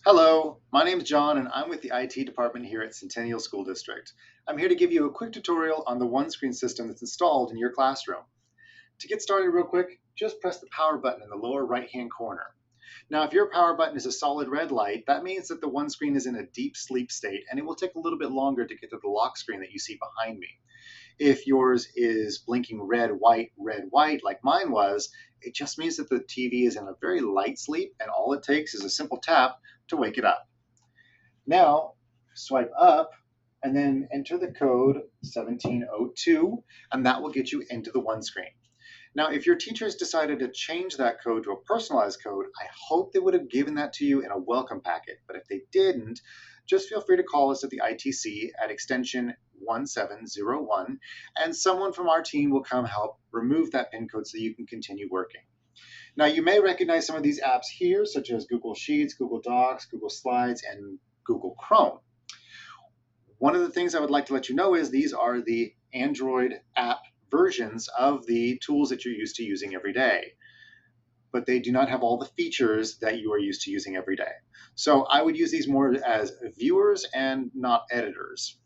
Hello, my name is John and I'm with the IT department here at Centennial School District. I'm here to give you a quick tutorial on the OneScreen system that's installed in your classroom. To get started real quick, just press the power button in the lower right-hand corner. Now, if your power button is a solid red light, that means that the OneScreen is in a deep sleep state and it will take a little bit longer to get to the lock screen that you see behind me. If yours is blinking red, white, like mine was, it just means that the TV is in a very light sleep and all it takes is a simple tap to wake it up. Now, swipe up and then enter the code 1702, and that will get you into the OneScreen. Now, if your teachers decided to change that code to a personalized code, I hope they would have given that to you in a welcome packet. But if they didn't, just feel free to call us at the ITC at extension 1701, and someone from our team will come help remove that PIN code so you can continue working. Now, you may recognize some of these apps here, such as Google Sheets, Google Docs, Google Slides, and Google Chrome. One of the things I would like to let you know is these are the Android app versions of the tools that you're used to using every day, but they do not have all the features that you are used to using every day. So I would use these more as viewers and not editors.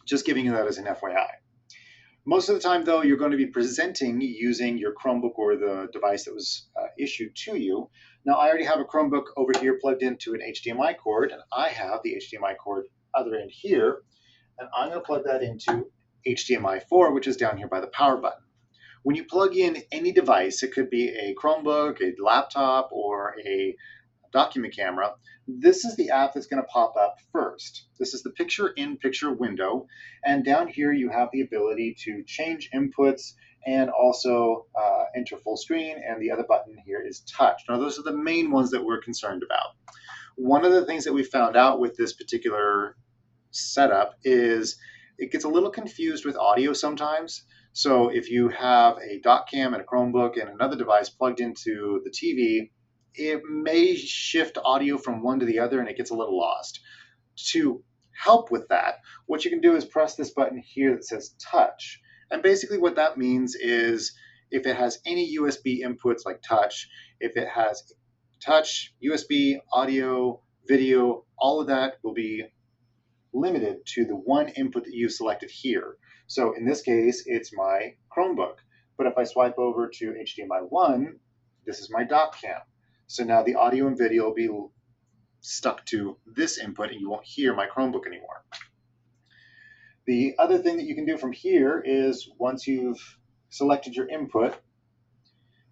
Just giving you that as an FYI. Most of the time, though, you're going to be presenting using your Chromebook or the device that was issued to you. Now, I already have a Chromebook over here plugged into an HDMI cord, and I have the HDMI cord other end here, and I'm going to plug that into HDMI 4, which is down here by the power button. When you plug in any device, it could be a Chromebook, a laptop, or a document camera, this is the app that's going to pop up first. This is the picture-in-picture window, and down here you have the ability to change inputs and also enter full screen, and the other button here is touch. Now, those are the main ones that we're concerned about. One of the things that we found out with this particular setup is it gets a little confused with audio sometimes. So if you have a dock cam and a Chromebook and another device plugged into the TV, it may shift audio from one to the other and it gets a little lost. To help with that, what you can do is press this button here that says touch. And basically what that means is if it has any USB inputs like touch, if it has touch, USB, audio, video, all of that will be limited to the one input that you selected here. So in this case, it's my Chromebook. But if I swipe over to HDMI 1, this is my dock cam. So now the audio and video will be stuck to this input and you won't hear my Chromebook anymore. The other thing that you can do from here is once you've selected your input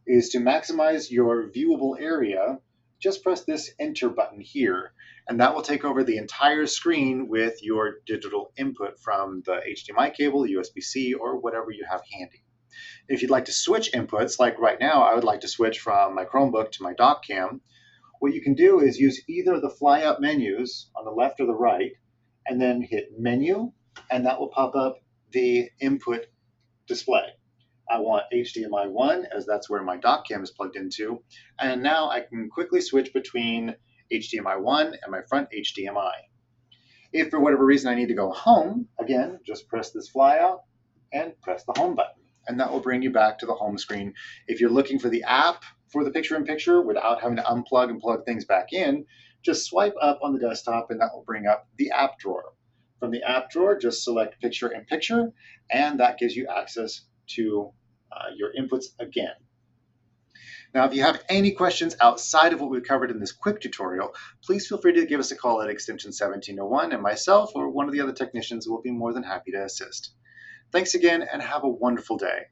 is to maximize your viewable area, just press this enter button here and that will take over the entire screen with your digital input from the HDMI cable, USB-C, or whatever you have handy. If you'd like to switch inputs, like right now, I would like to switch from my Chromebook to my dock cam, what you can do is use either of the fly up menus on the left or the right, and then hit menu, and that will pop up the input display. I want HDMI 1 as that's where my dock cam is plugged into, and now I can quickly switch between HDMI 1 and my front HDMI. If for whatever reason I need to go home, again, just press this fly out and press the home button, and that will bring you back to the home screen. If you're looking for the app for the picture-in-picture without having to unplug and plug things back in, just swipe up on the desktop and that will bring up the app drawer. From the app drawer, just select picture-in-picture, and that gives you access to your inputs again. Now, if you have any questions outside of what we've covered in this quick tutorial, please feel free to give us a call at extension 1701, and myself or one of the other technicians will be more than happy to assist. Thanks again, and have a wonderful day.